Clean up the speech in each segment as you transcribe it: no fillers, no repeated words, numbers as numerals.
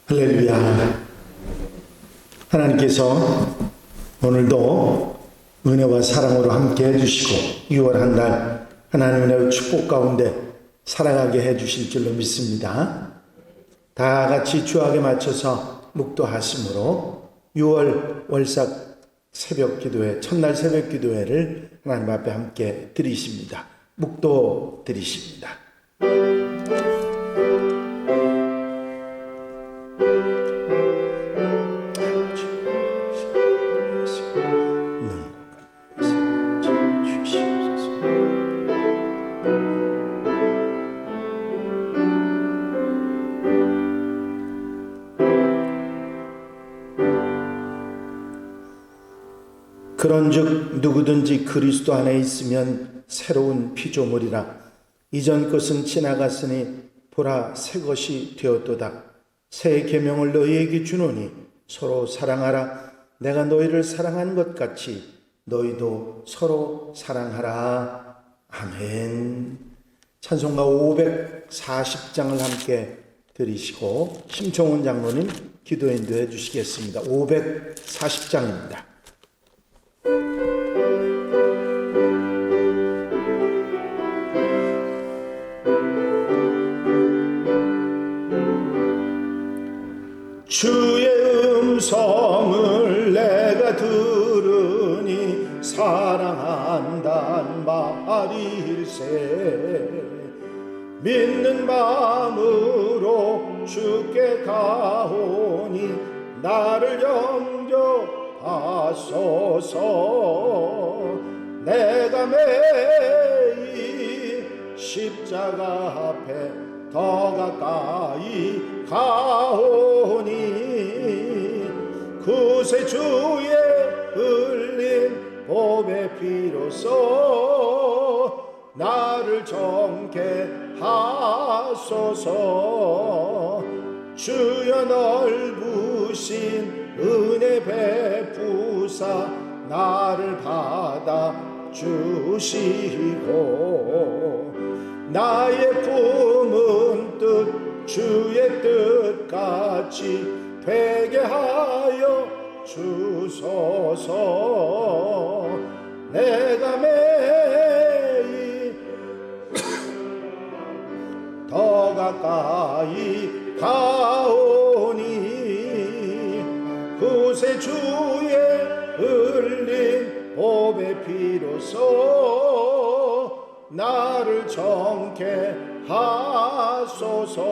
할렐루야. 하나님께서 오늘도 은혜와 사랑으로 함께 해주시고 6월 한 달 하나님의 축복 가운데 살아가게 해주실 줄로 믿습니다. 다 같이 주악에 맞춰서 묵도하심으로 6월 월삭 새벽 기도회, 첫날 새벽 기도회를 하나님 앞에 함께 드리십니다. 묵도 드리십니다. 그런즉 누구든지 그리스도 안에 있으면 새로운 피조물이라. 이전 것은 지나갔으니 보라 새 것이 되었도다. 새 계명을 너희에게 주노니 서로 사랑하라. 내가 너희를 사랑한 것 같이 너희도 서로 사랑하라. 아멘. 찬송가 540장을 함께 드리시고 심청원 장로님 기도 인도해 주시겠습니다. 540장입니다. 주의 음성을 내가 들으니 사랑한단 말일세. 믿는 마음으로 주께 가오니 나를 영접하소서. 내가 매일 십자가 앞에 더 가까이 가오니 구세 주의 흘린 몸의 피로써 나를 정케 하소서. 주여 넓으신 은혜 베푸사 나를 받아 주시고 나의 품은 뜻 주의 뜻같이 되게 하여 주소서. 내가 매일 더 가까이 가오니 구세 주의 흘린 몸의 피로써 나를 정케 하소서.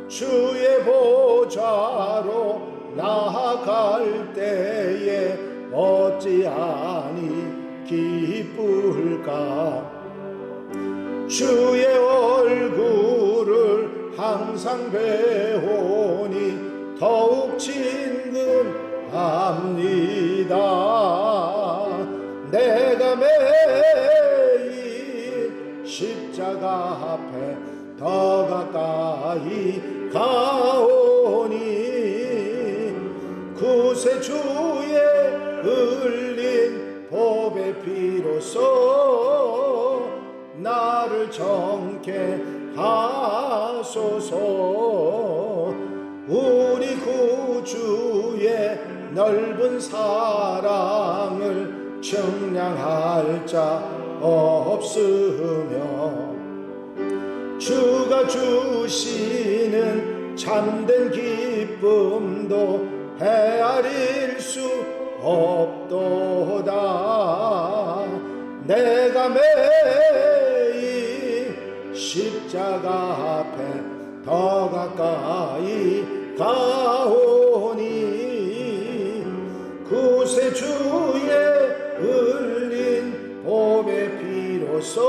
주의 보좌로 나아갈 때에 어찌하니 기쁠까. 주의 얼굴을 항상 배우니 더욱 친근합니다. 내가 매일 십자가 앞에 더 가까이 가오니 구세 주의 흘린 보배 피로써 나를 정케 하소서. 우리 구주의 넓은 사랑을 측량할 자 없으며 주가 주시는 참된 기쁨도 헤아릴 수 없도다. 내가 매일 십자가 앞에 더 가까이 가오니 구세 주의 흘린 몸의 피로써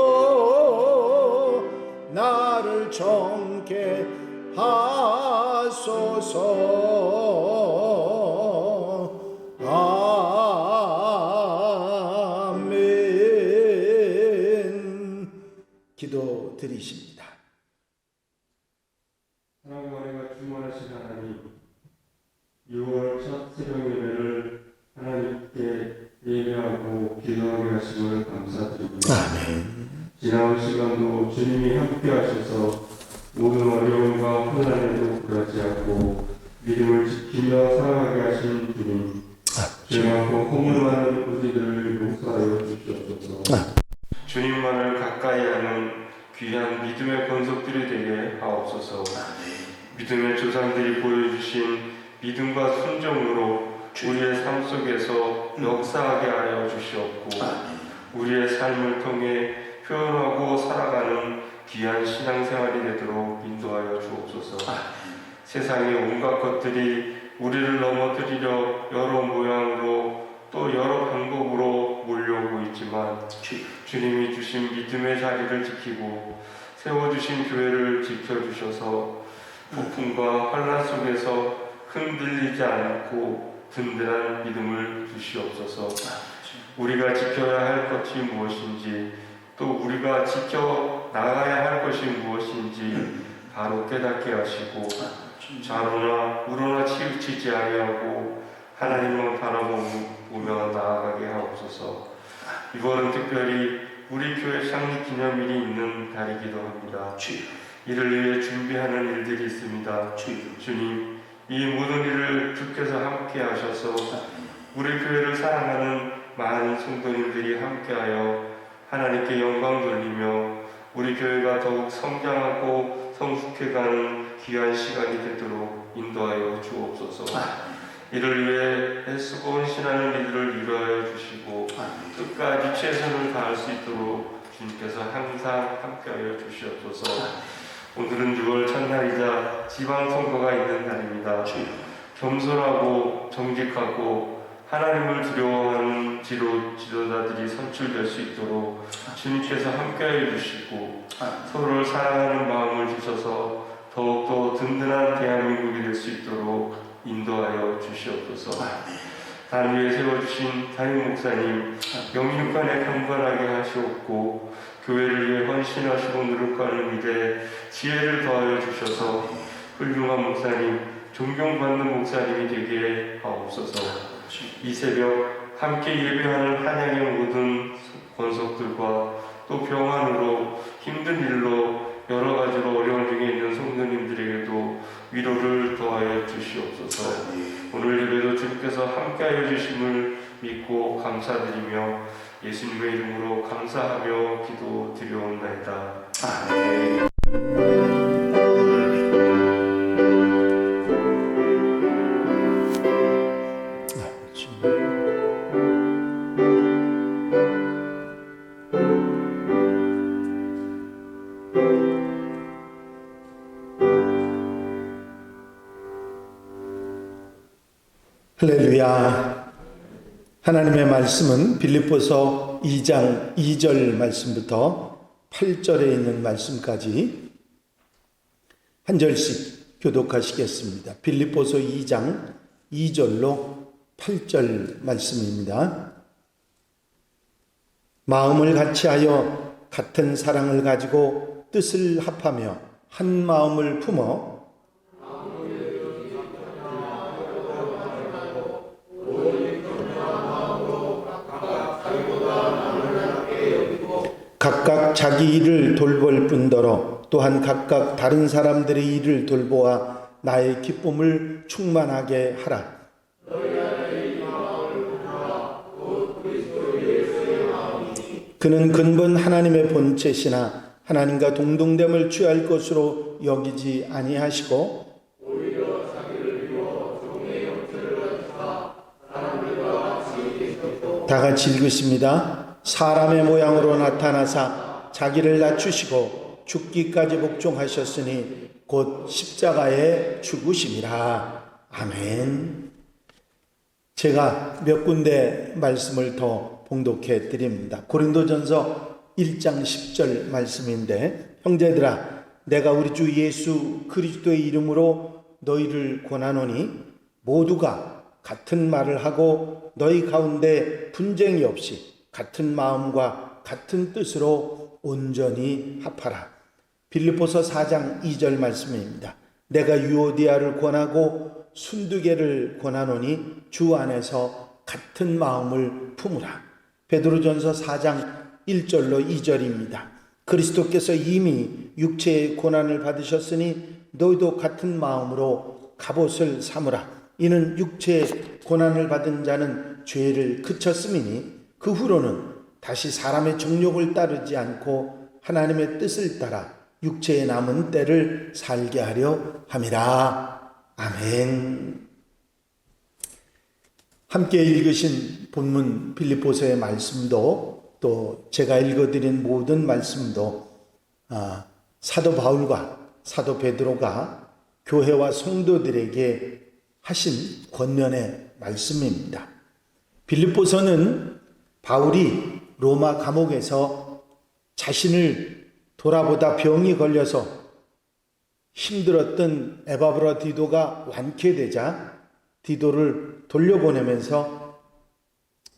나를 정케 하소서. 아멘. 기도 드리십니다. 사랑과 은혜가 충만하신 하나님, 6월 첫 새벽 예배를 하나님께 예배하고 기도하게 하심을 감사드립니다. 아멘. 지나온 시간도 주님이 함께 하셔서 모든 어려움과 혼란에도 굴하지 않고 믿음을 지키며 살아가게 하신 주님, 죄 많고 허물 많은 우리들을 용서하여 주시옵소서. 주님만을 가까이 하는 귀한 믿음의 권속들이 되게 하옵소서. 믿음의 조상들이 보여주신 믿음과 순종으로 우리의 삶 속에서 역사하게 하여 주시옵고, 우리의 삶을 통해 표현하고 살아가는 귀한 신앙생활이 되도록 인도하여 주옵소서. 세상의 온갖 것들이 우리를 넘어뜨리려 여러 모양으로 또 여러 방법으로 몰려오고 있지만, 주님이 주신 믿음의 자리를 지키고 세워주신 교회를 지켜주셔서 폭풍과 환란 속에서 흔들리지 않고 든든한 믿음을 주시옵소서. 우리가 지켜야 할 것이 무엇인지, 또 우리가 지켜 나가야 할 것이 무엇인지 바로 깨닫게 하시고, 좌로나 우로나 치우치지 아니하고 하나님만 바라보며 나아가게 하옵소서. 이번은 특별히 우리 교회 창립 기념일이 있는 달이기도 합니다. 이를 위해 준비하는 일들이 있습니다. 주님, 이 모든 일을 주께서 함께 하셔서 우리 교회를 사랑하는 많은 성도님들이 함께하여 하나님께 영광 돌리며 우리 교회가 더욱 성장하고 성숙해가는 귀한 시간이 되도록 인도하여 주옵소서. 이를 위해 애쓰고 헌신하는 이들을 위로하여 주시고 끝까지 최선을 다할 수 있도록 주님께서 항상 함께하여 주시옵소서. 오늘은 6월 첫날이자 지방선거가 있는 날입니다. 겸손하고 정직하고 하나님을 두려워하는 지도자들이 선출될 수 있도록 주님께서 함께하여 주시고 서로를 사랑하는 마음을 주셔서 더욱더 든든한 대한민국이 될 수 있도록 인도하여 주시옵소서. 단 위에 세워주신 담임 목사님 영육간에 강건하게 하시옵고, 교회를 위해 헌신하시고 노력하는 일에 지혜를 더하여 주셔서 훌륭한 목사님, 존경받는 목사님이 되게 하옵소서. 이 새벽 함께 예배하는 한양의 모든 권속들과 또 병환으로 힘든 일로 여러 가지로 어려운 중에 있는 성도님들에게도 위로를 더하여 주시옵소서. 오늘 예배도 주님께서 함께하여 주심을 믿고 감사드리며 예수님의 이름으로 감사하며 기도 드려옵나이다. 아멘. 할렐루야. 하나님의 말씀은 빌립보서 2장 2절 말씀부터 8절에 있는 말씀까지 한 절씩 교독하시겠습니다. 빌립보서 2장 2절로 8절 말씀입니다. 마음을 같이하여 같은 사랑을 가지고 뜻을 합하며 한 마음을 품어 각각 자기 일을 돌볼 뿐더러 또한 각각 다른 사람들의 일을 돌보아 나의 기쁨을 충만하게 하라. 그는 근본 하나님의 본체시나 하나님과 동등됨을 취할 것으로 여기지 아니하시고 다 같이 읽으십니다. 사람의 모양으로 나타나사 자기를 낮추시고 죽기까지 복종하셨으니 곧 십자가에 죽으심이라. 아멘. 제가 몇 군데 말씀을 더 봉독해 드립니다. 고린도전서 1장 10절 말씀인데, 형제들아 내가 우리 주 예수 그리스도의 이름으로 너희를 권하노니 모두가 같은 말을 하고 너희 가운데 분쟁이 없이 같은 마음과 같은 뜻으로 온전히 합하라. 빌립보서 4장 2절 말씀입니다. 내가 유오디아를 권하고 순두개를 권하노니 주 안에서 같은 마음을 품으라. 베드로전서 4장 1절로 2절입니다. 그리스도께서 이미 육체의 고난을 받으셨으니 너희도 같은 마음으로 갑옷을 삼으라. 이는 육체의 고난을 받은 자는 죄를 그쳤음이니 그 후로는 다시 사람의 정욕을 따르지 않고 하나님의 뜻을 따라 육체에 남은 때를 살게 하려 함이라. 아멘. 함께 읽으신 본문 빌립보서의 말씀도 또 제가 읽어드린 모든 말씀도 사도 바울과 사도 베드로가 교회와 성도들에게 하신 권면의 말씀입니다. 빌립보서는 바울이 로마 감옥에서 자신을 돌아보다 병이 걸려서 힘들었던 에바브라 디도가 완쾌되자 디도를 돌려보내면서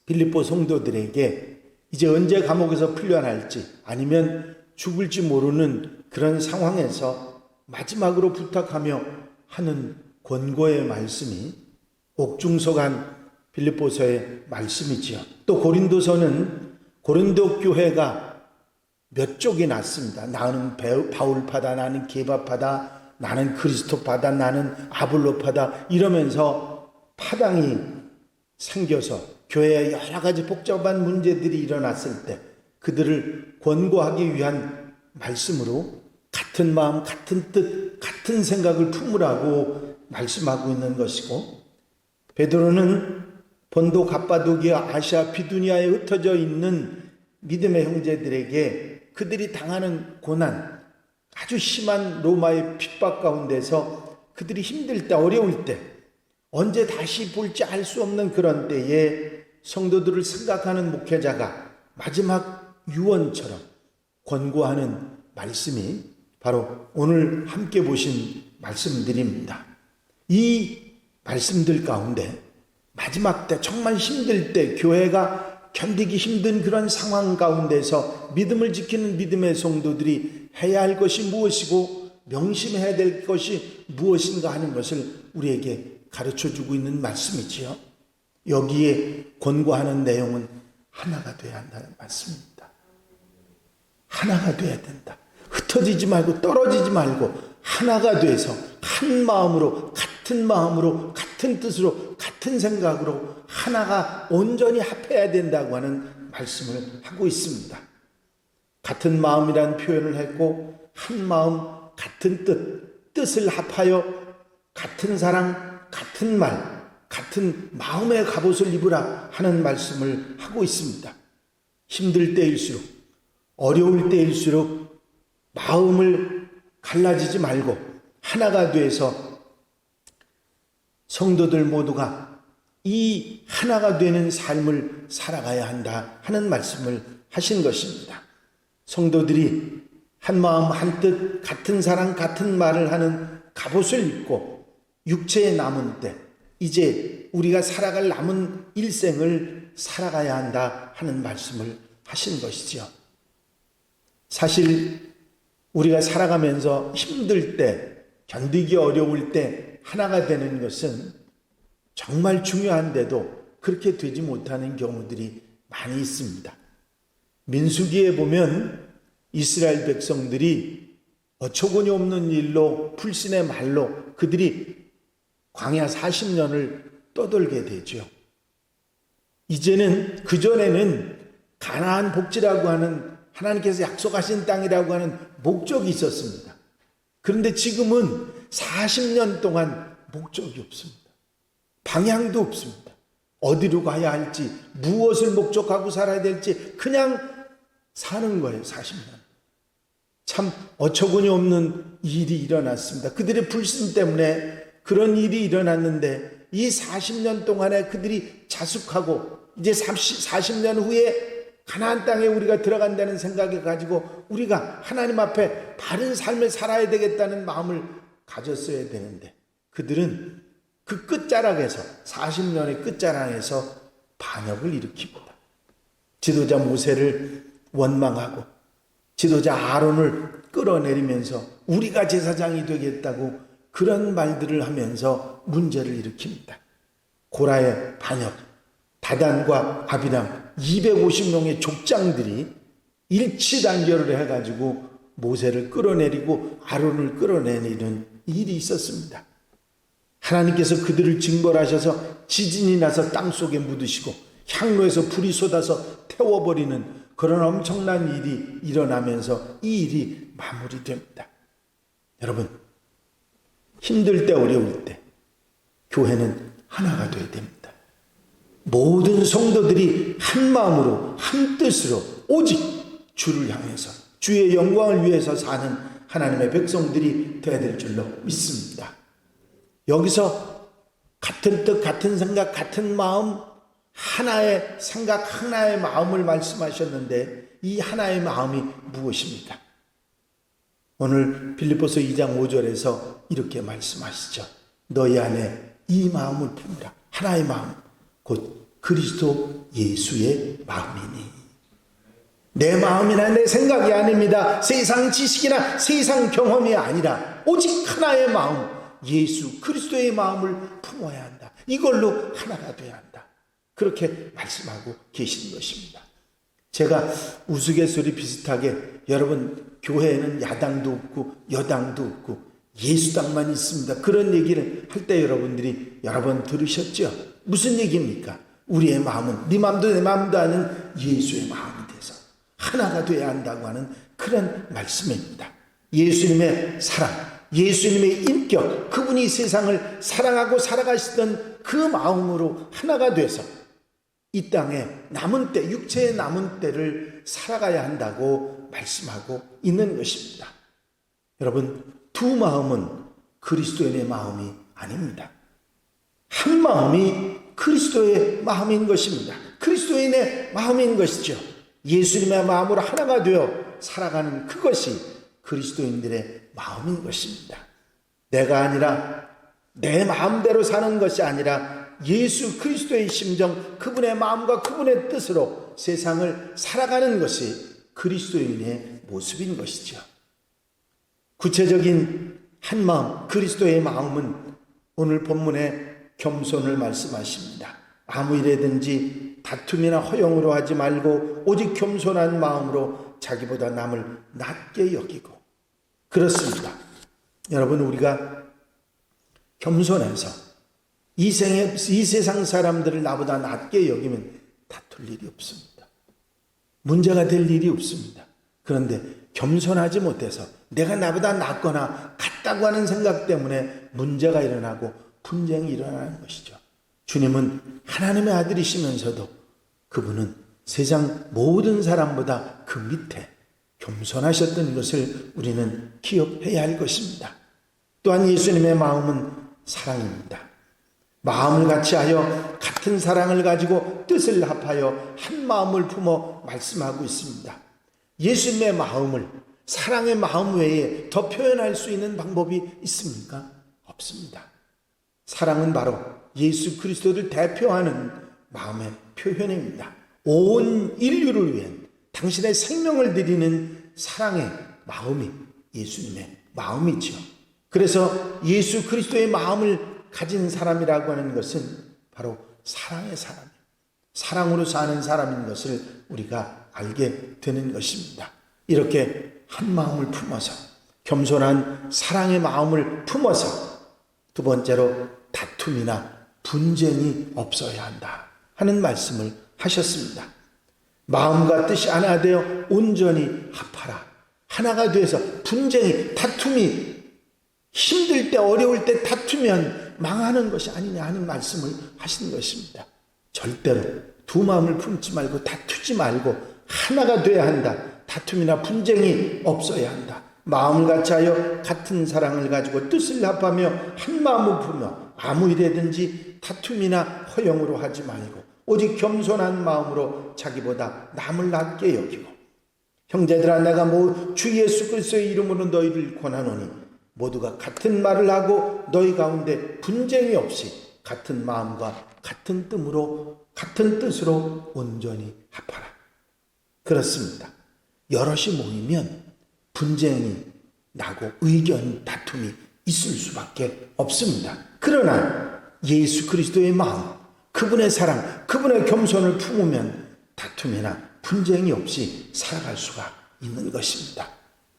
빌립보 성도들에게 이제 언제 감옥에서 풀려날지 아니면 죽을지 모르는 그런 상황에서 마지막으로 부탁하며 하는 권고의 말씀이 옥중석한 빌립보서의 말씀이지요. 또 고린도서는 고린도 교회가 몇 쪽이 났습니다. 나는 바울파다, 나는 게바파다, 나는 그리스도파다, 나는 아볼로파다 이러면서 파당이 생겨서 교회에 여러 가지 복잡한 문제들이 일어났을 때 그들을 권고하기 위한 말씀으로 같은 마음, 같은 뜻, 같은 생각을 품으라고 말씀하고 있는 것이고, 베드로는 본도 갑바도기아 아시아 비두니아에 흩어져 있는 믿음의 형제들에게 그들이 당하는 고난, 아주 심한 로마의 핍박 가운데서 그들이 힘들 때, 어려울 때, 언제 다시 볼지 알 수 없는 그런 때에 성도들을 생각하는 목회자가 마지막 유언처럼 권고하는 말씀이 바로 오늘 함께 보신 말씀들입니다. 이 말씀들 가운데 마지막 때, 정말 힘들 때, 교회가 견디기 힘든 그런 상황 가운데서 믿음을 지키는 믿음의 성도들이 해야 할 것이 무엇이고 명심해야 될 것이 무엇인가 하는 것을 우리에게 가르쳐주고 있는 말씀이지요. 여기에 권고하는 내용은 하나가 돼야 한다는 말씀입니다. 하나가 돼야 된다. 흩어지지 말고 떨어지지 말고 하나가 돼서 한 마음으로, 같은 마음으로, 같은 뜻으로, 같은 생각으로 하나가 온전히 합해야 된다고 하는 말씀을 하고 있습니다. 같은 마음이라는 표현을 했고, 한 마음, 같은 뜻을 합하여 같은 사랑, 같은 말, 같은 마음의 갑옷을 입으라 하는 말씀을 하고 있습니다. 힘들 때일수록, 어려울 때일수록 마음을 갈라지지 말고 하나가 돼서 성도들 모두가 이 하나가 되는 삶을 살아가야 한다 하는 말씀을 하신 것입니다. 성도들이 한 마음 한 뜻 같은 사랑 같은 말을 하는 갑옷을 입고 육체에 남은 때 이제 우리가 살아갈 남은 일생을 살아가야 한다 하는 말씀을 하신 것이죠. 사실 우리가 살아가면서 힘들 때, 견디기 어려울 때 하나가 되는 것은 정말 중요한데도 그렇게 되지 못하는 경우들이 많이 있습니다. 민수기에 보면 이스라엘 백성들이 어처구니 없는 일로, 불신의 말로 그들이 광야 40년을 떠돌게 되죠. 이제는 그전에는 가나안 복지라고 하는 하나님께서 약속하신 땅이라고 하는 목적이 있었습니다. 그런데 지금은 40년 동안 목적이 없습니다. 방향도 없습니다. 어디로 가야 할지, 무엇을 목적하고 살아야 될지 그냥 사는 거예요. 40년. 참 어처구니 없는 일이 일어났습니다. 그들의 불신 때문에 그런 일이 일어났는데 이 40년 동안에 그들이 자숙하고 이제 40년 후에 가나안 땅에 우리가 들어간다는 생각을 가지고 우리가 하나님 앞에 바른 삶을 살아야 되겠다는 마음을 가졌어야 되는데 그들은 그 끝자락에서 40년의 끝자락에서 반역을 일으킵니다. 지도자 모세를 원망하고 지도자 아론을 끌어내리면서 우리가 제사장이 되겠다고 그런 말들을 하면서 문제를 일으킵니다. 고라의 반역, 다단과 아비람 250명의 족장들이 일치단결을 해가지고 모세를 끌어내리고 아론을 끌어내리는 일이 있었습니다. 하나님께서 그들을 징벌하셔서 지진이 나서 땅속에 묻으시고 향로에서 불이 쏟아서 태워버리는 그런 엄청난 일이 일어나면서 이 일이 마무리됩니다. 여러분, 힘들 때 어려울 때 교회는 하나가 되어야 됩니다. 모든 성도들이 한 마음으로 한 뜻으로 오직 주를 향해서 주의 영광을 위해서 사는 하나님의 백성들이 되어야 될 줄로 믿습니다. 여기서 같은 뜻, 같은 생각, 같은 마음, 하나의 생각, 하나의 마음을 말씀하셨는데 이 하나의 마음이 무엇입니까? 오늘 빌립보서 2장 5절에서 이렇게 말씀하시죠. 너희 안에 이 마음을 품으라. 하나의 마음, 곧 그리스도 예수의 마음이니. 내 마음이나 내 생각이 아닙니다. 세상 지식이나 세상 경험이 아니라 오직 하나의 마음, 예수 그리스도의 마음을 품어야 한다. 이걸로 하나가 되어야 한다. 그렇게 말씀하고 계시는 것입니다. 제가 우스갯소리 비슷하게 여러분 교회에는 야당도 없고 여당도 없고 예수당만 있습니다. 그런 얘기를 할 때 여러분들이 여러 번 들으셨죠? 무슨 얘기입니까? 우리의 마음은 네 마음도 내 마음도 아닌 예수의 마음이 돼서 하나가 되어야 한다고 하는 그런 말씀입니다. 예수님의 사랑, 예수님의 인격, 그분이 세상을 사랑하고 살아가시던 그 마음으로 하나가 돼서 이 땅에 남은 때, 육체의 남은 때를 살아가야 한다고 말씀하고 있는 것입니다. 여러분, 두 마음은 그리스도인의 마음이 아닙니다. 한 마음이 그리스도의 마음인 것입니다. 그리스도인의 마음인 것이죠. 예수님의 마음으로 하나가 되어 살아가는 그것이 그리스도인들의 마음인 것입니다. 내가 아니라 내 마음대로 사는 것이 아니라 예수 그리스도의 심정, 그분의 마음과 그분의 뜻으로 세상을 살아가는 것이 그리스도인의 모습인 것이죠. 구체적인 한 마음, 그리스도의 마음은 오늘 본문에 겸손을 말씀하십니다. 아무 일에든지 다툼이나 허용으로 하지 말고 오직 겸손한 마음으로 자기보다 남을 낮게 여기고. 그렇습니다. 여러분, 우리가 겸손해서 이 세상 사람들을 나보다 낮게 여기면 다툴 일이 없습니다. 문제가 될 일이 없습니다. 그런데 겸손하지 못해서 내가 나보다 낫거나 같다고 하는 생각 때문에 문제가 일어나고 분쟁이 일어나는 것이죠. 주님은 하나님의 아들이시면서도 그분은 세상 모든 사람보다 그 밑에 겸손하셨던 것을 우리는 기억해야 할 것입니다. 또한 예수님의 마음은 사랑입니다. 마음을 같이하여 같은 사랑을 가지고 뜻을 합하여 한 마음을 품어 말씀하고 있습니다. 예수님의 마음을 사랑의 마음 외에 더 표현할 수 있는 방법이 있습니까? 없습니다. 사랑은 바로 예수 그리스도를 대표하는 마음의 표현입니다. 온 인류를 위한 당신의 생명을 드리는 사랑의 마음이 예수님의 마음이죠. 그래서 예수 그리스도의 마음을 가진 사람이라고 하는 것은 바로 사랑의 사람, 사랑으로 사는 사람인 것을 우리가 알게 되는 것입니다. 이렇게 한 마음을 품어서 겸손한 사랑의 마음을 품어서 두 번째로 다툼이나 분쟁이 없어야 한다 하는 말씀을 하셨습니다. 마음과 뜻이 하나 되어 온전히 합하라. 하나가 돼서 분쟁이, 다툼이 힘들 때 어려울 때 다투면 망하는 것이 아니냐 하는 말씀을 하신 것입니다. 절대로 두 마음을 품지 말고 다투지 말고 하나가 돼야 한다. 다툼이나 분쟁이 없어야 한다. 마음을 같이하여 같은 사랑을 가지고 뜻을 합하며 한 마음을 품어 아무 일에든지 다툼이나 허용으로 하지 말고 오직 겸손한 마음으로 자기보다 남을 낮게 여기고. 형제들아, 내가 주 예수 그리스도의 이름으로 너희를 권하노니 모두가 같은 말을 하고 너희 가운데 분쟁이 없이 같은 마음과 같은 뜻으로 온전히 합하라. 그렇습니다. 여럿이 모이면 분쟁이 나고 의견 다툼이 있을 수밖에 없습니다. 그러나 예수 그리스도의 마음, 그분의 사랑, 그분의 겸손을 품으면 다툼이나 분쟁이 없이 살아갈 수가 있는 것입니다.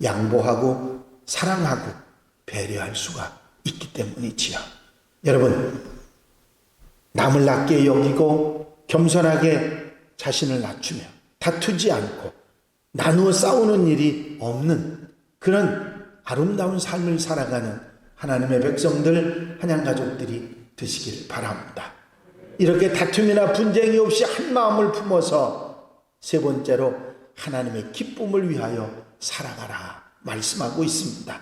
양보하고 사랑하고 배려할 수가 있기 때문이지요. 여러분, 남을 낮게 여기고 겸손하게 자신을 낮추며 다투지 않고 나누어 싸우는 일이 없는 그런 아름다운 삶을 살아가는 하나님의 백성들, 한양 가족들이 되시기를 바랍니다. 이렇게 다툼이나 분쟁이 없이 한 마음을 품어서 세 번째로 하나님의 기쁨을 위하여 살아가라 말씀하고 있습니다.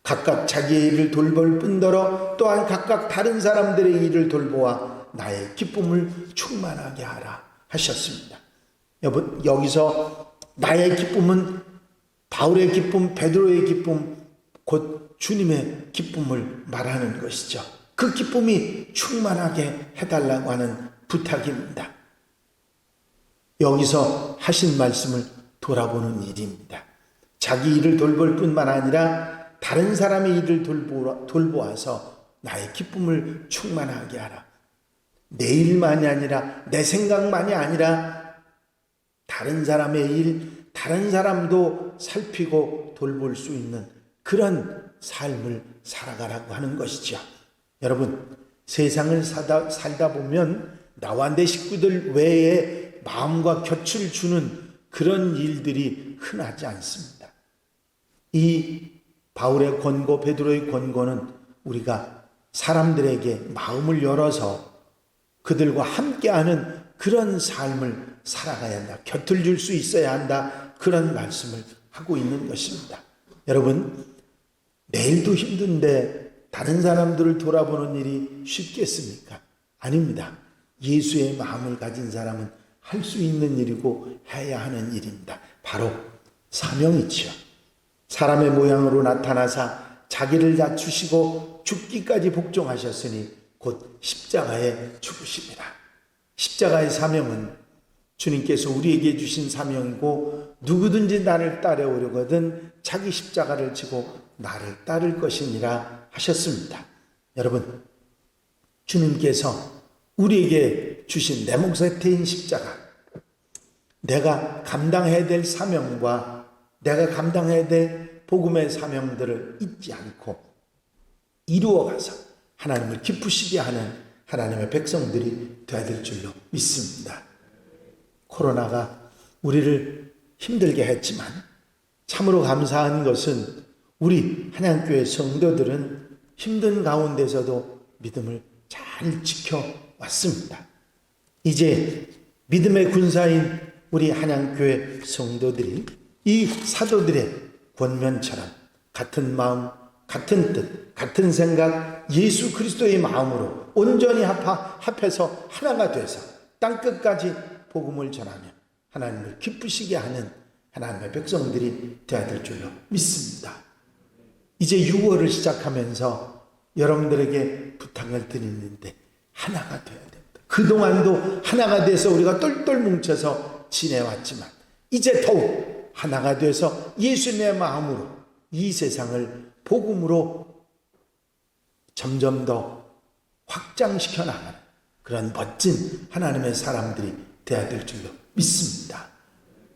각각 자기의 일을 돌볼 뿐더러 또한 각각 다른 사람들의 일을 돌보아 나의 기쁨을 충만하게 하라 하셨습니다. 여러분, 여기서 나의 기쁨은 바울의 기쁨, 베드로의 기쁨, 곧 주님의 기쁨을 말하는 것이죠. 그 기쁨이 충만하게 해달라고 하는 부탁입니다. 여기서 하신 말씀을 돌아보는 일입니다. 자기 일을 돌볼 뿐만 아니라 다른 사람의 일을 돌보아서 나의 기쁨을 충만하게 하라. 내 일만이 아니라 내 생각만이 아니라 다른 사람의 일, 다른 사람도 살피고 돌볼 수 있는 그런 삶을 살아가라고 하는 것이죠. 여러분, 세상을 살다 보면 나와 내 식구들 외에 마음과 곁을 주는 그런 일들이 흔하지 않습니다. 이 바울의 권고, 베드로의 권고는 우리가 사람들에게 마음을 열어서 그들과 함께하는 그런 삶을 살아가야 한다. 곁을 줄 수 있어야 한다. 그런 말씀을 하고 있는 것입니다. 여러분, 내일도 힘든데 다른 사람들을 돌아보는 일이 쉽겠습니까? 아닙니다. 예수의 마음을 가진 사람은 할 수 있는 일이고 해야 하는 일입니다. 바로 사명이지요. 사람의 모양으로 나타나사 자기를 낮추시고 죽기까지 복종하셨으니 곧 십자가에 죽으십니다. 십자가의 사명은 주님께서 우리에게 주신 사명이고 누구든지 나를 따라오려거든 자기 십자가를 지고 나를 따를 것이니라 하셨습니다. 여러분, 주님께서 우리에게 주신 내 몫의 태인 십자가, 내가 감당해야 될 사명과 내가 감당해야 될 복음의 사명들을 잊지 않고 이루어가서 하나님을 기쁘시게 하는 하나님의 백성들이 되어야 될 줄로 믿습니다. 코로나가 우리를 힘들게 했지만 참으로 감사한 것은 우리 한양교회 성도들은 힘든 가운데서도 믿음을 잘 지켜왔습니다. 이제 믿음의 군사인 우리 한양교회 성도들이 이 사도들의 권면처럼 같은 마음, 같은 뜻, 같은 생각, 예수 그리스도의 마음으로 온전히 합해서 하나가 돼서 땅끝까지 복음을 전하며 하나님을 기쁘시게 하는 하나님의 백성들이 되어야 될 줄로 믿습니다. 이제 6월을 시작하면서 여러분들에게 부탁을 드리는데 하나가 되어야 됩니다. 그동안도 하나가 돼서 우리가 똘똘 뭉쳐서 지내왔지만 이제 더욱 하나가 돼서 예수님의 마음으로 이 세상을 복음으로 점점 더 확장시켜 나가는 그런 멋진 하나님의 사람들이 되어야 될 줄로 믿습니다.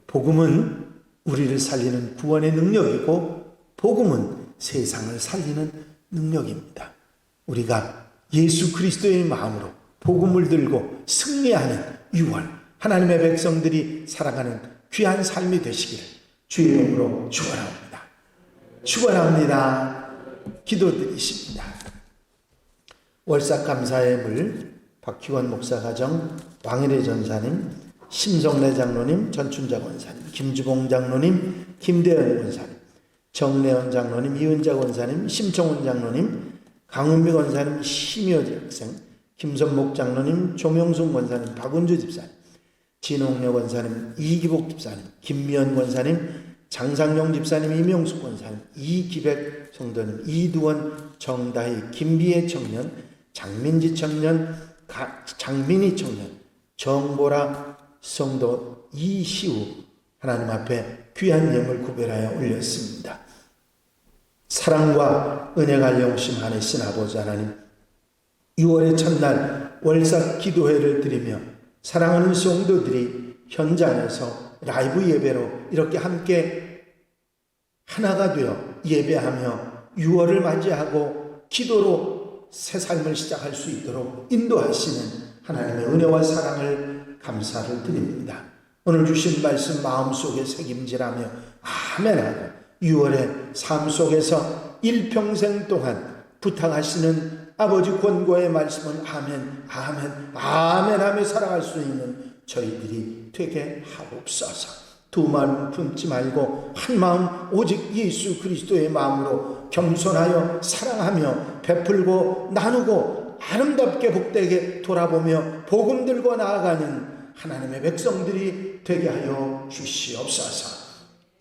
복음은 우리를 살리는 구원의 능력이고 복음은 세상을 살리는 능력입니다. 우리가 예수 그리스도의 마음으로 복음을 들고 승리하는 6월 하나님의 백성들이 살아가는 귀한 삶이 되시기를 주의 이름으로 축원합니다. 축원합니다. 기도드리십니다. 월삭 감사의 물 박희원 목사 가정, 왕일의 전사님, 심성래 장로님, 전춘자 권사님, 김주봉 장로님, 김대현 권사님, 정래원 장로님, 이은자 권사님, 심청훈 장로님, 강은미 권사님, 심효지 학생, 김선목 장로님, 조명순 권사님, 박은주 집사님, 진홍려 권사님, 이기복 집사님, 김미연 권사님, 장상용 집사님, 이명숙 권사님, 이기백 성도님, 이두원, 정다희, 김비애 청년, 장민지 청년, 장민희 청년, 정보라 성도 이시우 하나님 앞에 귀한 예물 구별하여 올렸습니다. 사랑과 은혜가 영심 하시는 아버지 하나님, 6월의 첫날 월삭 기도회를 드리며 사랑하는 성도들이 현장에서 라이브 예배로 이렇게 함께 하나가 되어 예배하며 6월을 맞이하고 기도로 새 삶을 시작할 수 있도록 인도하시는 하나님의 은혜와 사랑을 감사를 드립니다. 오늘 주신 말씀 마음속에 새김질하며 아멘하고 6월의 삶 속에서 일평생 동안 부탁하시는 아버지 권고의 말씀은 아멘, 아멘, 아멘 하며 살아갈 수 있는 저희들이 되게 하옵소서. 두 마음 품지 말고 한 마음 오직 예수 그리스도의 마음으로 겸손하여 사랑하며 베풀고 나누고 아름답게 복되게 돌아보며 복음 들고 나아가는 하나님의 백성들이 되게 하여 주시옵소서.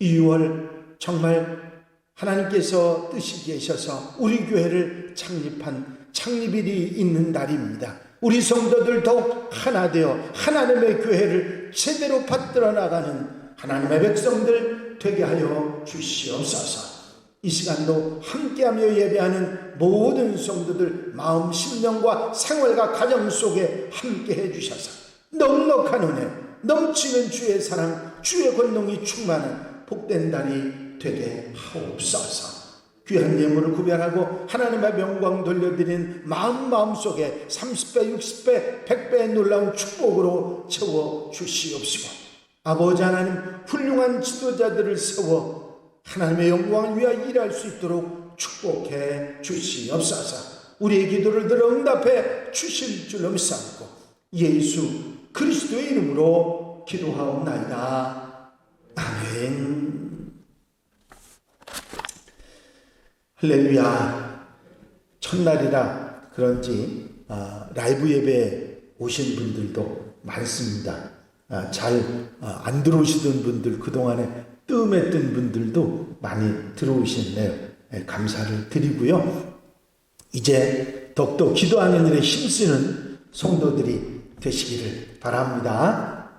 2월 정말 하나님께서 뜻이 계셔서 우리 교회를 창립한 창립일이 있는 날입니다. 우리 성도들 더욱 하나 되어 하나님의 교회를 제대로 받들어 나가는 하나님의 백성들 되게 하여 주시옵소서. 이 시간도 함께하며 예배하는 모든 성도들 마음, 심령과 생활과 가정 속에 함께해 주셔서 넉넉한 은혜, 넘치는 주의 사랑, 주의 권능이 충만한 복된 날이 되게 하옵소서. 귀한 예물을 구별하고 하나님의 영광 돌려드리는 마음속에 30배, 60배, 100배의 놀라운 축복으로 채워 주시옵시고, 아버지 하나님 훌륭한 지도자들을 세워 하나님의 영광을 위하여 일할 수 있도록 축복해 주시옵소서. 우리의 기도를 들어 응답해 주실 줄로 믿사옵고 예수 그리스도의 이름으로 기도하옵나이다. 아멘. 할렐루야. 첫날이라 그런지 라이브 예배에 오신 분들도 많습니다. 잘 안 들어오시던 분들, 그동안에 뜸했던 분들도 많이 들어오셨네요. 감사를 드리고요. 이제 더욱더 기도하는 일에 힘쓰는 성도들이 되시기를 바랍니다.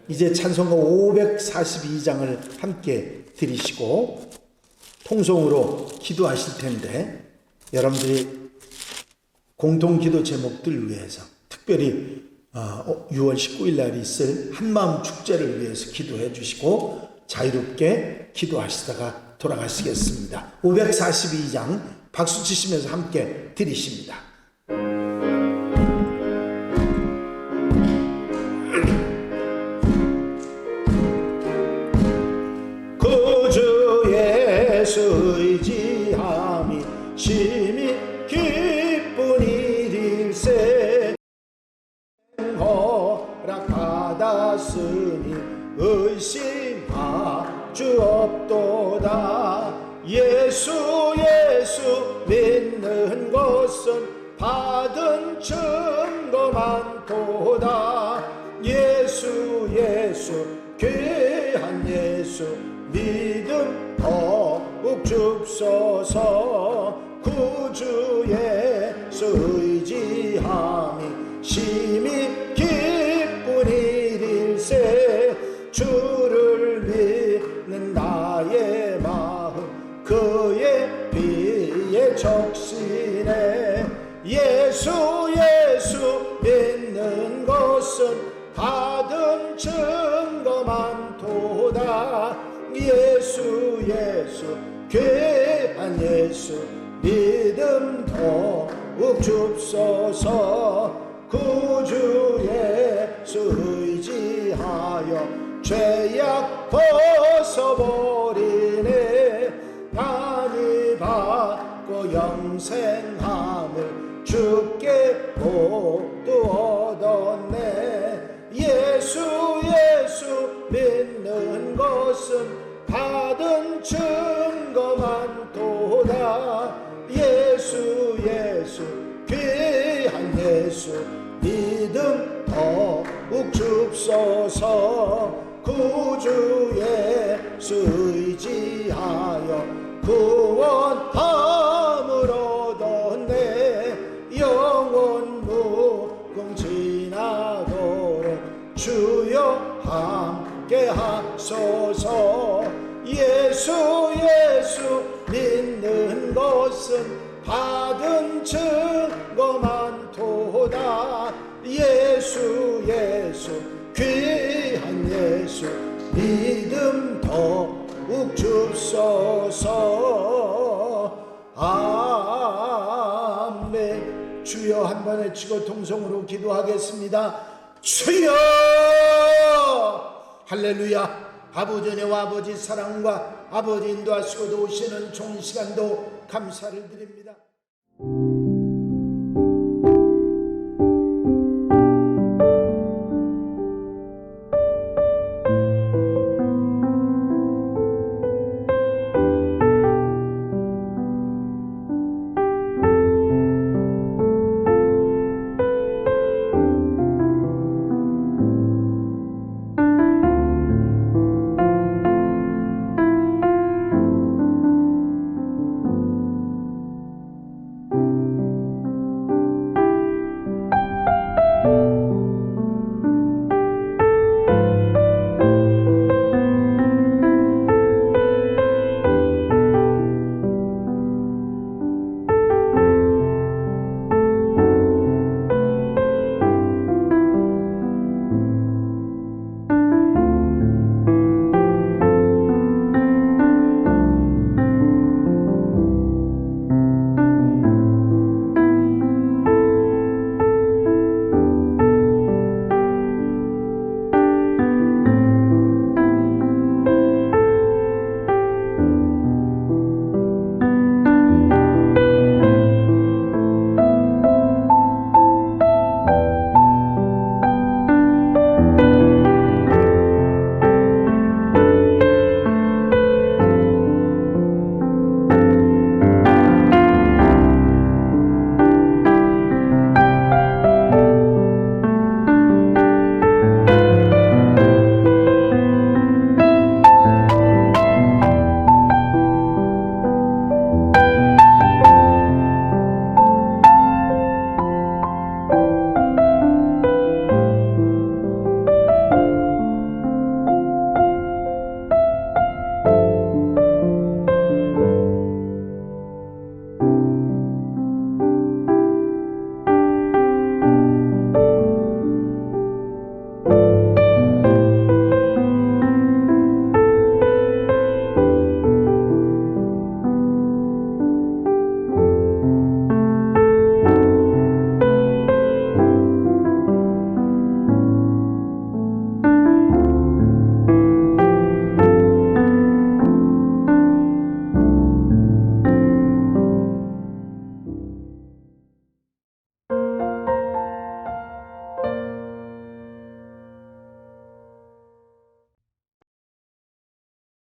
이제 찬송가 542장을 함께 드리시고 통성으로 기도하실 텐데, 여러분들이 공동기도 제목들 위해서 특별히 6월 19일 날 있을 한마음 축제를 위해서 기도해 주시고 자유롭게 기도하시다가 돌아가시겠습니다. 542장 박수 치시면서 함께 드리십니다. 구주 예수 의지함이 심히 기쁜 일일세 허락받았으니 의심할 주 없도다. 예수 믿는 것은 받은 증거 많도다. 예수 귀한 예수 믿음 더욱 줍소서. 구주 예수 의지함이 심히 기쁜 일일세. 주를 믿는 나의 마음 그의 비에 적시네. 예수 믿는 것은 받은 증거 많도다. 예수 귀한 예수 믿음 더욱 줍소서. 구주 예수 의지하여 죄악 벗어버리네. 많이 받고 영생함을 주께 모두 얻었네. 예수 믿는 것은 받은 증거 많도다. 예수 귀한 예수 믿음 더욱 줍소서. 구주 예수 의지하여 구원함을 얻었네. 영원 무궁지나도록 주여 함께 하소서. 예수 믿는 것은 받은 증거 많도다. 예수 예수 귀한 예수 믿음 더욱 줍소서. 아멘. 주여 한번 외치고 통성으로 기도하겠습니다. 주여 할렐루야. 아버지 은혜와 아버지 사랑과 아버지 인도하시고 도우시는 좋은 시간도 감사를 드립니다.